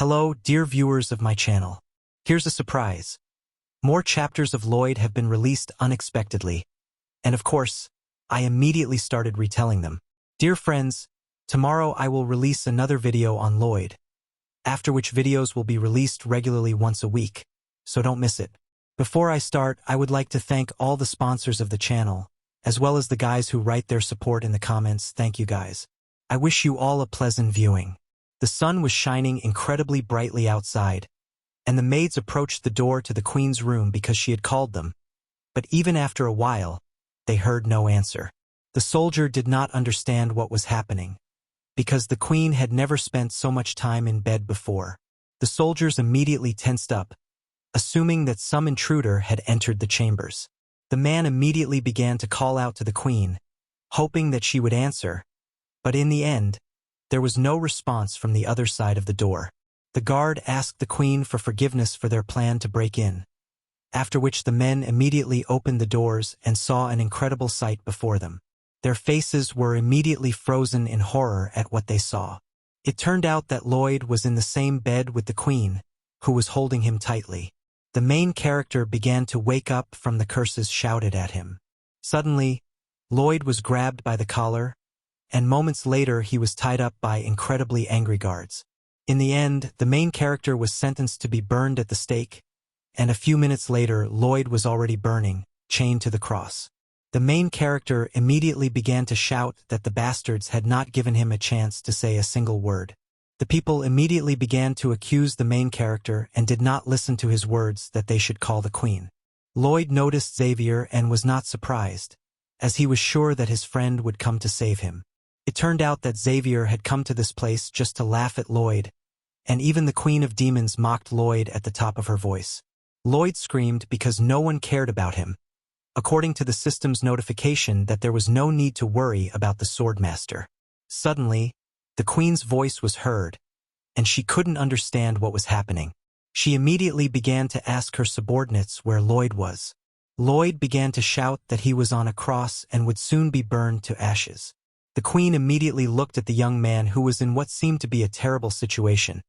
Hello, dear viewers of my channel. Here's a surprise. More chapters of Lloyd have been released unexpectedly, and of course, I immediately started retelling them. Dear friends, tomorrow I will release another video on Lloyd, after which videos will be released regularly once a week, so don't miss it. Before I start, I would like to thank all the sponsors of the channel, as well as the guys who write their support in the comments. Thank you guys. I wish you all a pleasant viewing. The sun was shining incredibly brightly outside, and the maids approached the door to the queen's room because she had called them. But even after a while, they heard no answer. The soldier did not understand what was happening, because the queen had never spent so much time in bed before. The soldiers immediately tensed up, assuming that some intruder had entered the chambers. The man immediately began to call out to the queen, hoping that she would answer, but in the end, there was no response from the other side of the door. The guard asked the queen for forgiveness for their plan to break in, after which the men immediately opened the doors and saw an incredible sight before them. Their faces were immediately frozen in horror at what they saw. It turned out that Lloyd was in the same bed with the queen, who was holding him tightly. The main character began to wake up from the curses shouted at him. Suddenly, Lloyd was grabbed by the collar, and moments later he was tied up by incredibly angry guards. In the end, the main character was sentenced to be burned at the stake, and a few minutes later Lloyd was already burning, chained to the cross. The main character immediately began to shout that the bastards had not given him a chance to say a single word. The people immediately began to accuse the main character and did not listen to his words that they should call the queen. Lloyd noticed Xavier and was not surprised, as he was sure that his friend would come to save him. It turned out that Xavier had come to this place just to laugh at Lloyd, and even the Queen of Demons mocked Lloyd at the top of her voice. Lloyd screamed because no one cared about him, according to the system's notification that there was no need to worry about the Swordmaster. Suddenly, the Queen's voice was heard, and she couldn't understand what was happening. She immediately began to ask her subordinates where Lloyd was. Lloyd began to shout that he was on a cross and would soon be burned to ashes. The Queen immediately looked at the young man who was in what seemed to be a terrible situation,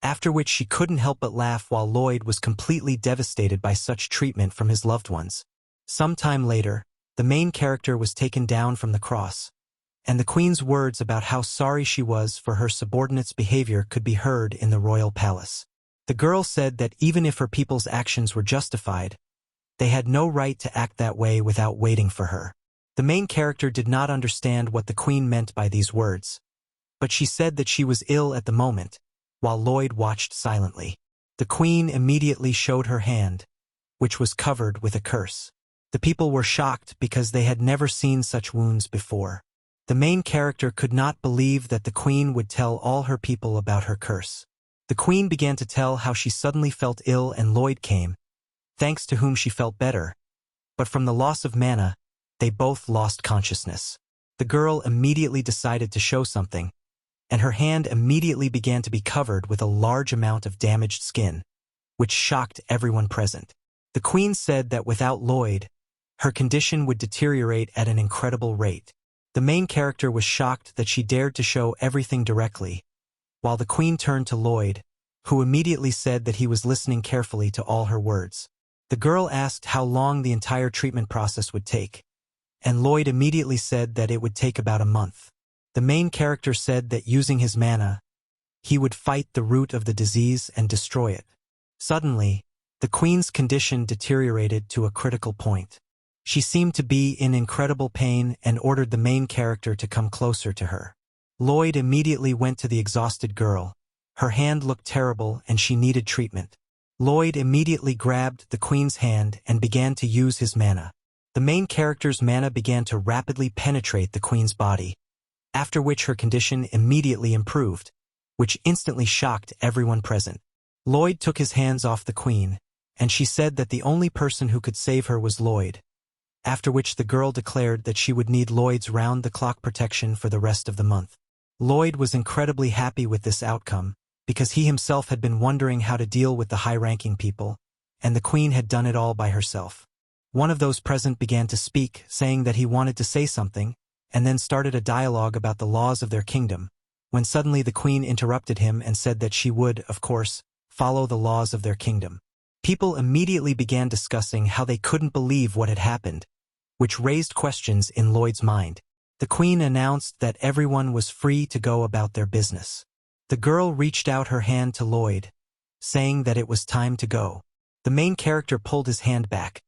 after which she couldn't help but laugh while Lloyd was completely devastated by such treatment from his loved ones. Some time later, the main character was taken down from the cross, and the Queen's words about how sorry she was for her subordinates' behavior could be heard in the royal palace. The girl said that even if her people's actions were justified, they had no right to act that way without waiting for her. The main character did not understand what the Queen meant by these words, but she said that she was ill at the moment, while Lloyd watched silently. The Queen immediately showed her hand, which was covered with a curse. The people were shocked because they had never seen such wounds before. The main character could not believe that the Queen would tell all her people about her curse. The Queen began to tell how she suddenly felt ill and Lloyd came, thanks to whom she felt better, but from the loss of mana, they both lost consciousness. The girl immediately decided to show something, and her hand immediately began to be covered with a large amount of damaged skin, which shocked everyone present. The Queen said that without Lloyd, her condition would deteriorate at an incredible rate. The main character was shocked that she dared to show everything directly, while the Queen turned to Lloyd, who immediately said that he was listening carefully to all her words. The girl asked how long the entire treatment process would take, and Lloyd immediately said that it would take about a month. The main character said that using his mana, he would fight the root of the disease and destroy it. Suddenly, the Queen's condition deteriorated to a critical point. She seemed to be in incredible pain and ordered the main character to come closer to her. Lloyd immediately went to the exhausted girl. Her hand looked terrible and she needed treatment. Lloyd immediately grabbed the Queen's hand and began to use his mana. The main character's mana began to rapidly penetrate the Queen's body, after which her condition immediately improved, which instantly shocked everyone present. Lloyd took his hands off the Queen, and she said that the only person who could save her was Lloyd, after which the girl declared that she would need Lloyd's round-the-clock protection for the rest of the month. Lloyd was incredibly happy with this outcome, because he himself had been wondering how to deal with the high-ranking people, and the Queen had done it all by herself. One of those present began to speak, saying that he wanted to say something, and then started a dialogue about the laws of their kingdom, when suddenly the queen interrupted him and said that she would, of course, follow the laws of their kingdom. People immediately began discussing how they couldn't believe what had happened, which raised questions in Lloyd's mind. The queen announced that everyone was free to go about their business. The girl reached out her hand to Lloyd, saying that it was time to go. The main character pulled his hand back,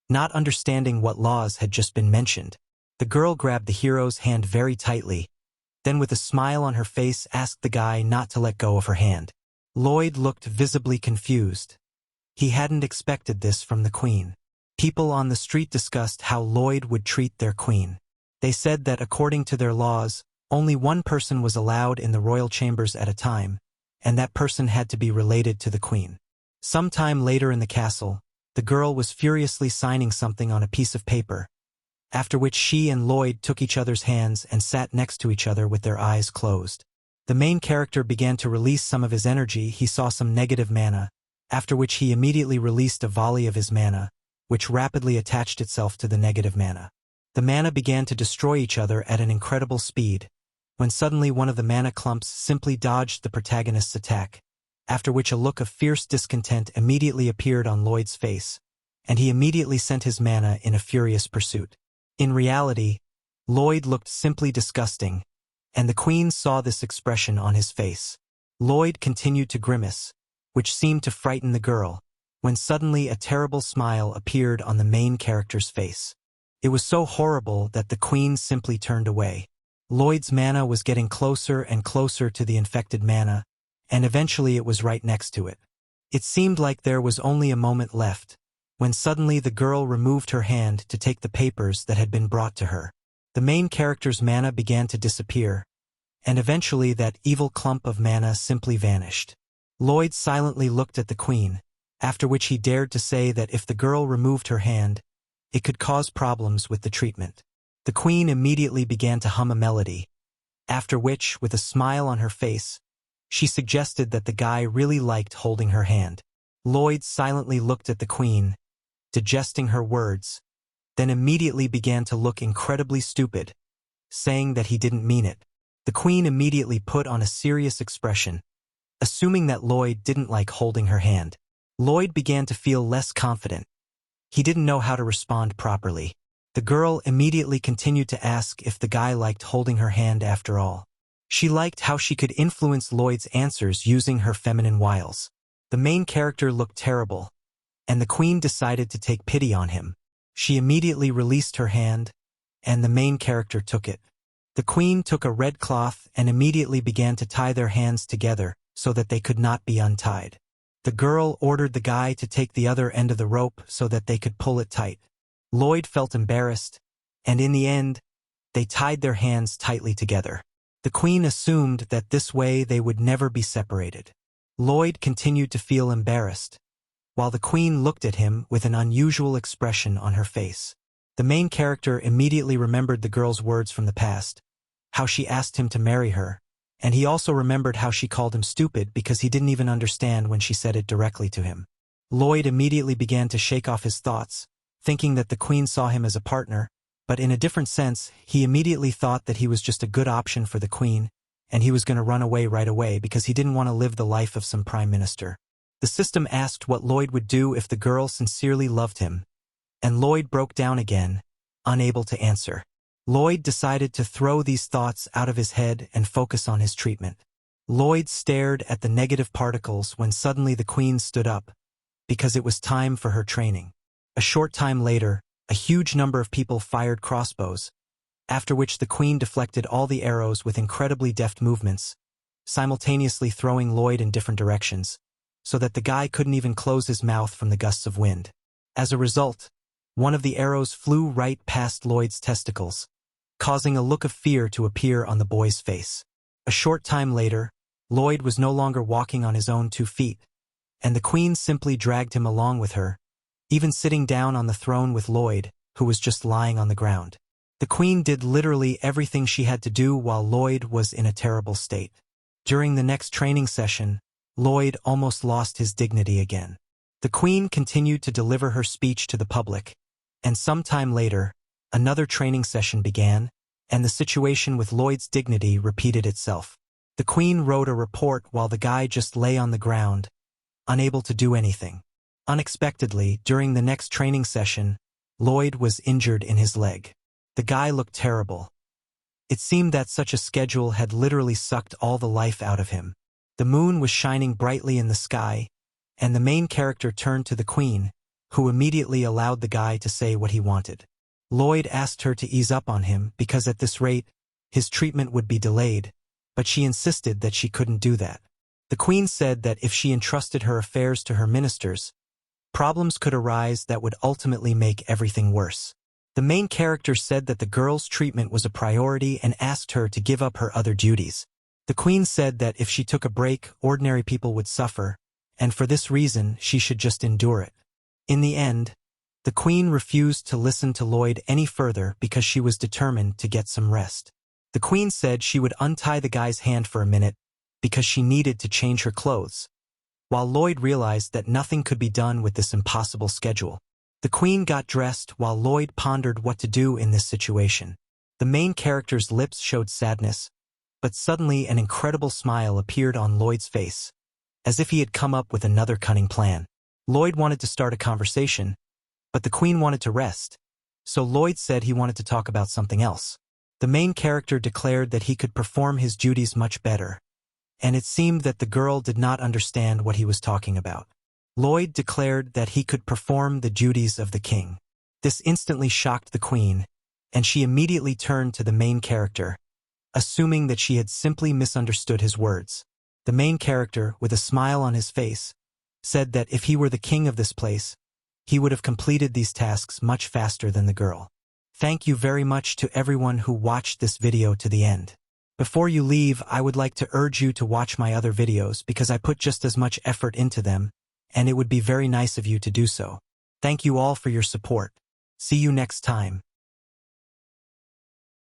not understanding what laws had just been mentioned. The girl grabbed the hero's hand very tightly, then with a smile on her face asked the guy not to let go of her hand. Lloyd looked visibly confused. He hadn't expected this from the queen. People on the street discussed how Lloyd would treat their queen. They said that according to their laws, only one person was allowed in the royal chambers at a time, and that person had to be related to the queen. Sometime later in the castle, the girl was furiously signing something on a piece of paper, after which she and Lloyd took each other's hands and sat next to each other with their eyes closed. The main character began to release some of his energy. He saw some negative mana, after which he immediately released a volley of his mana, which rapidly attached itself to the negative mana. The mana began to destroy each other at an incredible speed, when suddenly one of the mana clumps simply dodged the protagonist's attack, after which a look of fierce discontent immediately appeared on Lloyd's face, and he immediately sent his mana in a furious pursuit. In reality, Lloyd looked simply disgusting, and the queen saw this expression on his face. Lloyd continued to grimace, which seemed to frighten the girl, when suddenly a terrible smile appeared on the main character's face. It was so horrible that the queen simply turned away. Lloyd's mana was getting closer and closer to the infected mana, and eventually it was right next to it. It seemed like there was only a moment left, when suddenly the girl removed her hand to take the papers that had been brought to her. The main character's mana began to disappear, and eventually that evil clump of mana simply vanished. Lloyd silently looked at the queen, after which he dared to say that if the girl removed her hand, it could cause problems with the treatment. The queen immediately began to hum a melody, after which, with a smile on her face, she suggested that the guy really liked holding her hand. Lloyd silently looked at the queen, digesting her words, then immediately began to look incredibly stupid, saying that he didn't mean it. The queen immediately put on a serious expression, assuming that Lloyd didn't like holding her hand. Lloyd began to feel less confident. He didn't know how to respond properly. The girl immediately continued to ask if the guy liked holding her hand after all. She liked how she could influence Lloyd's answers using her feminine wiles. The main character looked terrible, and the queen decided to take pity on him. She immediately released her hand, and the main character took it. The queen took a red cloth and immediately began to tie their hands together so that they could not be untied. The girl ordered the guy to take the other end of the rope so that they could pull it tight. Lloyd felt embarrassed, and in the end, they tied their hands tightly together. The queen assumed that this way they would never be separated. Lloyd continued to feel embarrassed, while the queen looked at him with an unusual expression on her face. The main character immediately remembered the girl's words from the past, how she asked him to marry her, and he also remembered how she called him stupid because he didn't even understand when she said it directly to him. Lloyd immediately began to shake off his thoughts, thinking that the queen saw him as a partner, but in a different sense, he immediately thought that he was just a good option for the queen, and he was going to run away right away because he didn't want to live the life of some prime minister. The system asked what Lloyd would do if the girl sincerely loved him, and Lloyd broke down again, unable to answer. Lloyd decided to throw these thoughts out of his head and focus on his treatment. Lloyd stared at the negative particles when suddenly the queen stood up, because it was time for her training. A short time later, a huge number of people fired crossbows, after which the queen deflected all the arrows with incredibly deft movements, simultaneously throwing Lloyd in different directions, so that the guy couldn't even close his mouth from the gusts of wind. As a result, one of the arrows flew right past Lloyd's testicles, causing a look of fear to appear on the boy's face. A short time later, Lloyd was no longer walking on his own 2 feet, and the queen simply dragged him along with her, even sitting down on the throne with Lloyd, who was just lying on the ground. The queen did literally everything she had to do while Lloyd was in a terrible state. During the next training session, Lloyd almost lost his dignity again. The queen continued to deliver her speech to the public, and sometime later, another training session began, and the situation with Lloyd's dignity repeated itself. The queen wrote a report while the guy just lay on the ground, unable to do anything. Unexpectedly, during the next training session, Lloyd was injured in his leg. The guy looked terrible. It seemed that such a schedule had literally sucked all the life out of him. The moon was shining brightly in the sky, and the main character turned to the queen, who immediately allowed the guy to say what he wanted. Lloyd asked her to ease up on him because at this rate, his treatment would be delayed, but she insisted that she couldn't do that. The queen said that if she entrusted her affairs to her ministers, problems could arise that would ultimately make everything worse. The main character said that the girl's treatment was a priority and asked her to give up her other duties. The queen said that if she took a break, ordinary people would suffer, and for this reason she should just endure it. In the end, the queen refused to listen to Lloyd any further because she was determined to get some rest. The queen said she would untie the guy's hand for a minute because she needed to change her clothes, while Lloyd realized that nothing could be done with this impossible schedule. The queen got dressed while Lloyd pondered what to do in this situation. The main character's lips showed sadness, but suddenly an incredible smile appeared on Lloyd's face, as if he had come up with another cunning plan. Lloyd wanted to start a conversation, but the queen wanted to rest, so Lloyd said he wanted to talk about something else. The main character declared that he could perform his duties much better, and it seemed that the girl did not understand what he was talking about. Lloyd declared that he could perform the duties of the king. This instantly shocked the queen, and she immediately turned to the main character, assuming that she had simply misunderstood his words. The main character, with a smile on his face, said that if he were the king of this place, he would have completed these tasks much faster than the girl. Thank you very much to everyone who watched this video to the end. Before you leave, I would like to urge you to watch my other videos because I put just as much effort into them, and it would be very nice of you to do so. Thank you all for your support. See you next time.